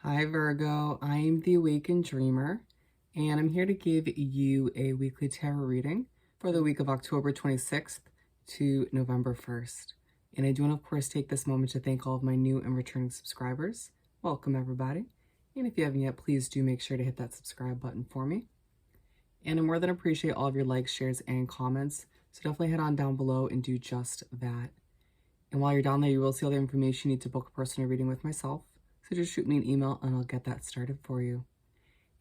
Hi Virgo, I'm the Awakened Dreamer, and I'm here to give you a weekly tarot reading for the week of October 26th to November 1st. And I do want to, of course, take this moment to thank all of my new and returning subscribers. Welcome, everybody. And if you haven't yet, please do make sure to hit that subscribe button for me. And I more than appreciate all of your likes, shares, and comments. So definitely head on down below and do just that. And while you're down there, you will see all the information you need to book a personal reading with myself. So just shoot me an email and I'll get that started for you.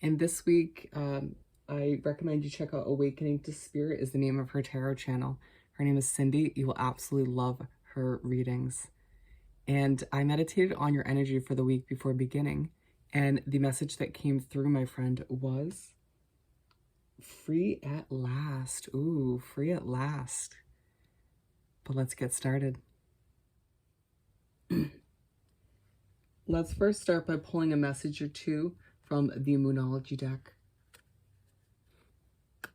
And this week, I recommend you check out Awakening to Spirit is the name of her tarot channel. Her name is Cindy. You will absolutely love her readings. And I meditated on your energy for the week before beginning. And the message that came through, my friend, was free at last. Ooh, free at last. But let's get started. Let's first start by pulling a message or two from the Moonology deck.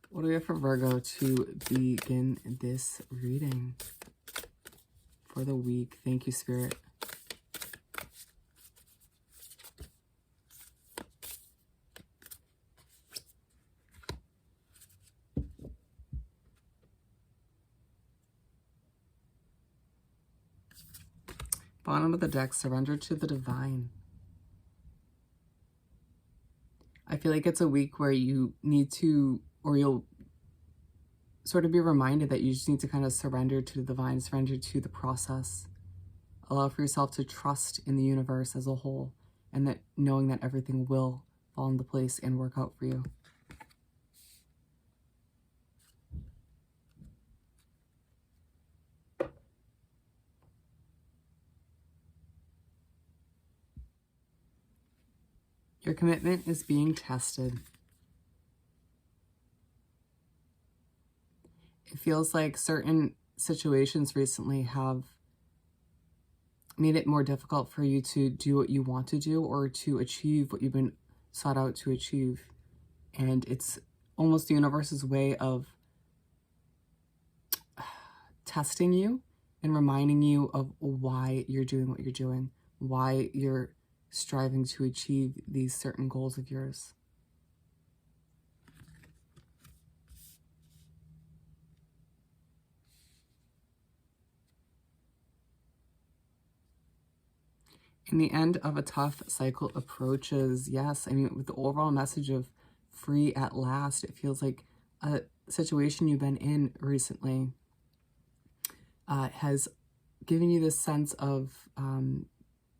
What do we have for Virgo to begin this reading for the week? Thank you, Spirit. Bottom of the deck, surrender to the divine. I feel like it's a week where you need to, or you'll sort of be reminded that you just need to kind of surrender to the divine, surrender to the process. Allow for yourself to trust in the universe as a whole, and that knowing that everything will fall into place and work out for you. Your commitment is being tested. It feels like certain situations recently have made it more difficult for you to do what you want to do or to achieve what you've been sought out to achieve. And it's almost the universe's way of testing you and reminding you of why you're doing what you're doing, why you're striving to achieve these certain goals of yours. And the end of a tough cycle approaches. Yes, I mean, with the overall message of free at last, it feels like a situation you've been in recently has given you this sense of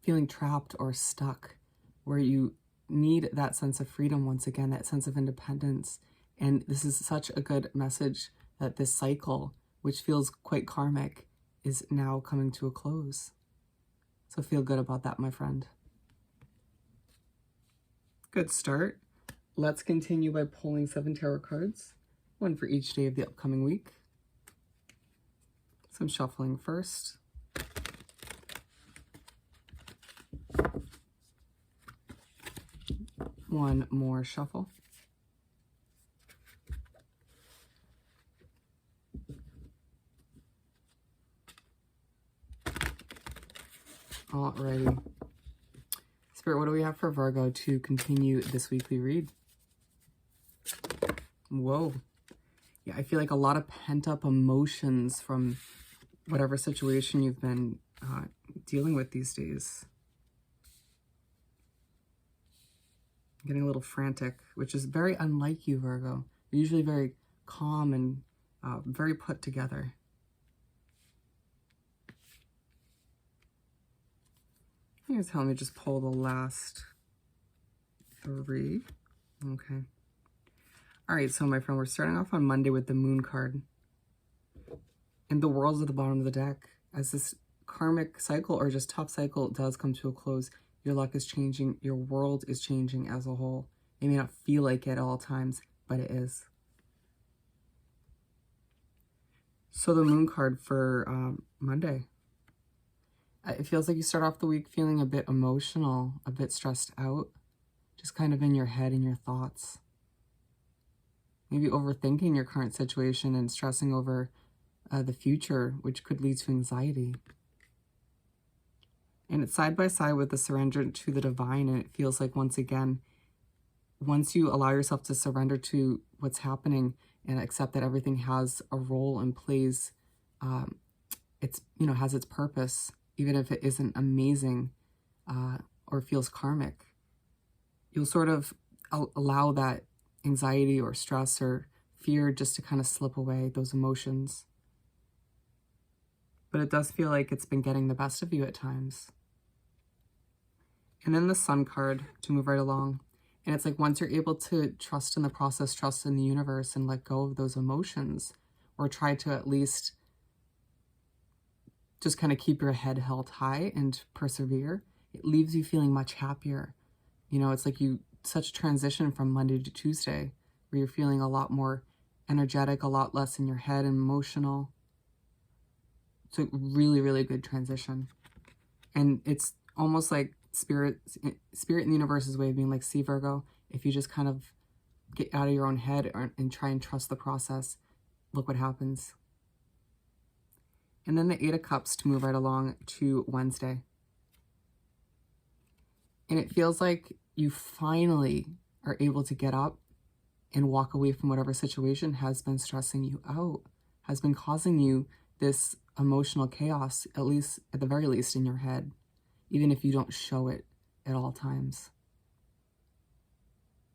feeling trapped or stuck, where you need that sense of freedom once again, that sense of independence. And this is such a good message that this cycle, which feels quite karmic, is now coming to a close. So feel good about that, my friend. Good start. Let's continue by pulling 7 tarot cards, one for each day of the upcoming week. Some shuffling first. One more shuffle. Alrighty. Spirit, what do we have for Virgo to continue this weekly read? Whoa. Yeah, I feel like a lot of pent-up emotions from whatever situation you've been dealing with these days. I'm getting a little frantic, which is very unlike you, Virgo. You're usually very calm and very put together. Here's how, let me just pull the last 3. Okay. All right, so my friend, we're starting off on Monday with the Moon card. And the World's at the bottom of the deck. As this karmic cycle or just tough cycle does come to a close, your luck is changing, your world is changing as a whole. It may not feel like it at all times, but it is. So the Moon card for Monday. It feels like you start off the week feeling a bit emotional, a bit stressed out, just kind of in your head and your thoughts. Maybe overthinking your current situation and stressing over the future, which could lead to anxiety. And it's side by side with the surrender to the divine. And it feels like, once again, once you allow yourself to surrender to what's happening and accept that everything has a role and plays, it's, has its purpose, even if it isn't amazing or feels karmic, you'll sort of allow that anxiety or stress or fear just to kind of slip away, those emotions. But it does feel like it's been getting the best of you at times. And then the Sun card to move right along. And it's like, once you're able to trust in the process, trust in the universe, and let go of those emotions, or try to at least just kind of keep your head held high and persevere, it leaves you feeling much happier. It's like such a transition from Monday to Tuesday, where you're feeling a lot more energetic, a lot less in your head and emotional. It's a really, really good transition. And it's almost like spirit in the universe's way of being like, see, Virgo, if you just kind of get out of your own head and try and trust the process, look what happens. And then the Eight of Cups to move right along to Wednesday. And it feels like you finally are able to get up and walk away from whatever situation has been stressing you out, has been causing you this emotional chaos, at the very least in your head, even if you don't show it at all times.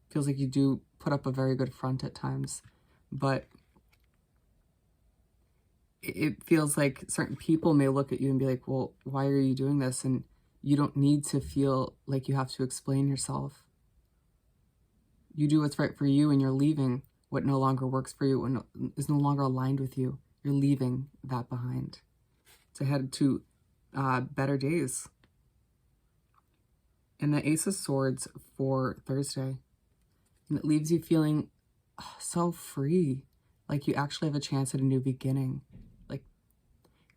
Feels like you do put up a very good front at times, but it feels like certain people may look at you and be like, well, why are you doing this? And you don't need to feel like you have to explain yourself. You do what's right for you, and you're leaving what no longer works for you and is no longer aligned with you. You're leaving that behind to head to better days. And the Ace of Swords for Thursday. And it leaves you feeling so free, like you actually have a chance at a new beginning. Like,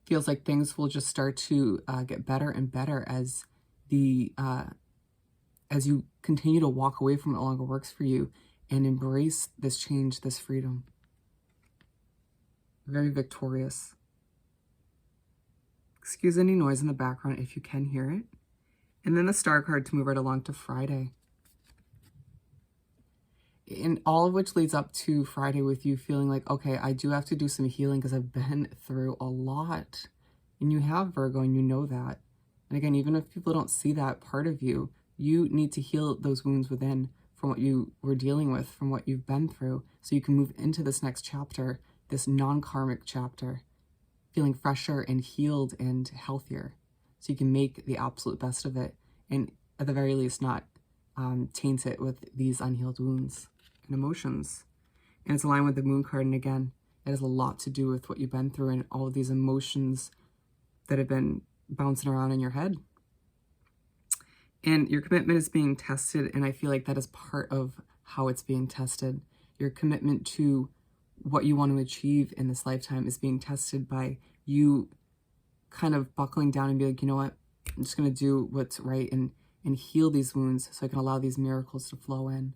feels like things will just start to get better and better as you continue to walk away from what no longer works for you and embrace this change, this freedom. Very victorious. Excuse any noise in the background if you can hear it. And then the Star card to move right along to Friday. And all of which leads up to Friday with you feeling like, okay, I do have to do some healing because I've been through a lot. And you have Virgo, and you know that. And again, even if people don't see that part of you, you need to heal those wounds within from what you were dealing with, from what you've been through, so you can move into this next chapter, this non-karmic chapter, feeling fresher and healed and healthier. So you can make the absolute best of it, and at the very least not taint it with these unhealed wounds and emotions. And it's aligned with the Moon card, and again, it has a lot to do with what you've been through and all of these emotions that have been bouncing around in your head. And your commitment is being tested, and I feel like that is part of how it's being tested. Your commitment to what you want to achieve in this lifetime is being tested by you kind of buckling down and be like, you know what, I'm just going to do what's right and heal these wounds so I can allow these miracles to flow in.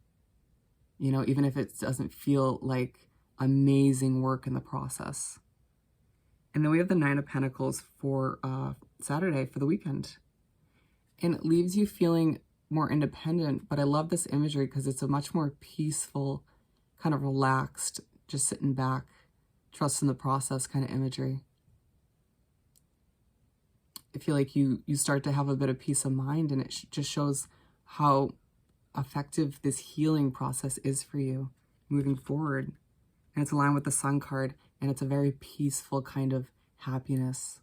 Even if it doesn't feel like amazing work in the process. And then we have the Nine of Pentacles for Saturday, for the weekend. And it leaves you feeling more independent, but I love this imagery because it's a much more peaceful, kind of relaxed, just sitting back, trusting the process kind of imagery. I feel like you start to have a bit of peace of mind, and it just shows how effective this healing process is for you moving forward. And it's aligned with the Sun card, and it's a very peaceful kind of happiness.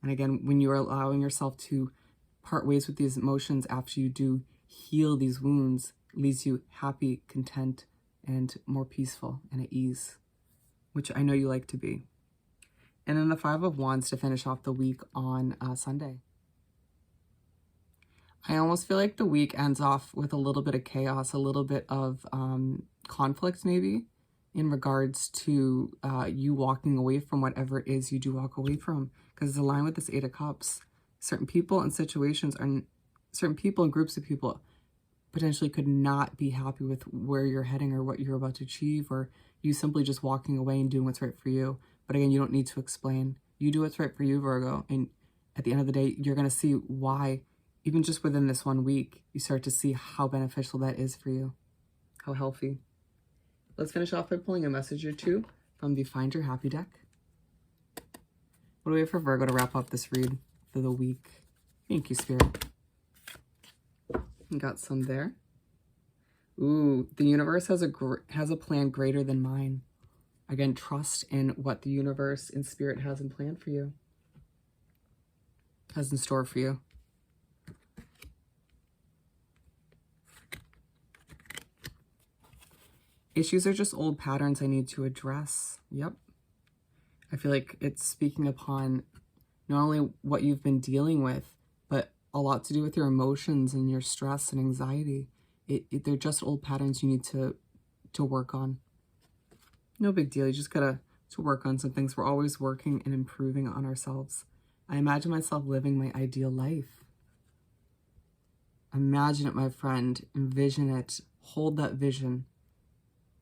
And again, when you're allowing yourself to part ways with these emotions after you do heal these wounds, it leaves you happy, content, and more peaceful and at ease, which I know you like to be. And then the Five of Wands to finish off the week on Sunday. I almost feel like the week ends off with a little bit of chaos, a little bit of conflict maybe, in regards to you walking away from whatever it is you do walk away from, because it's aligned with this Eight of Cups. Certain people and situations certain people and groups of people potentially could not be happy with where you're heading or what you're about to achieve, or you simply just walking away and doing what's right for you. But again, you don't need to explain. You do what's right for you, Virgo, and at the end of the day, you're going to see why, even just within this 1 week, you start to see how beneficial that is for you, how healthy. Let's finish off by pulling a message or two from the Find Your Happy deck. What do we have for Virgo to wrap up this read for the week? Thank you, Spirit. Got some there. Ooh, the universe has a plan greater than mine. Again, trust in what the universe and Spirit has in plan for you, has in store for you. Issues are just old patterns I need to address. Yep. I feel like it's speaking upon not only what you've been dealing with, but a lot to do with your emotions and your stress and anxiety. They're just old patterns you need to work on. No big deal. You just gotta work on some things. We're always working and improving on ourselves. I imagine myself living my ideal life. Imagine it, my friend. Envision it. Hold that vision.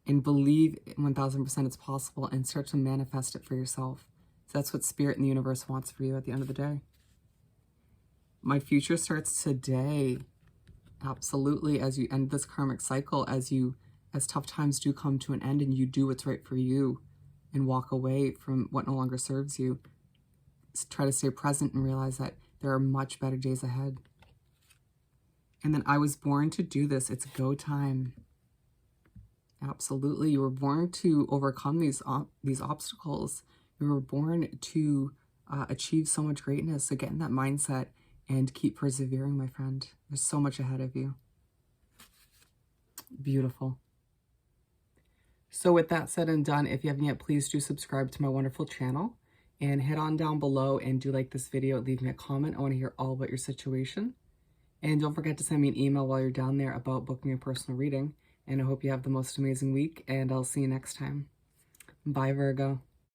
And believe 1000% it's possible, and start to manifest it for yourself. So that's what Spirit and the universe wants for you at the end of the day. My future starts today. Absolutely. As you end this karmic cycle, as tough times do come to an end and you do what's right for you and walk away from what no longer serves you, try to stay present and realize that there are much better days ahead. And then I was born to do this. It's go time. Absolutely. You were born to overcome these obstacles. You were born to achieve so much greatness. So get in that mindset and keep persevering, my friend. There's so much ahead of you. Beautiful. So with that said and done, if you haven't yet, please do subscribe to my wonderful channel and head on down below and do like this video. Leave me a comment. I want to hear all about your situation. And don't forget to send me an email while you're down there about booking a personal reading. And I hope you have the most amazing week, and I'll see you next time. Bye, Virgo.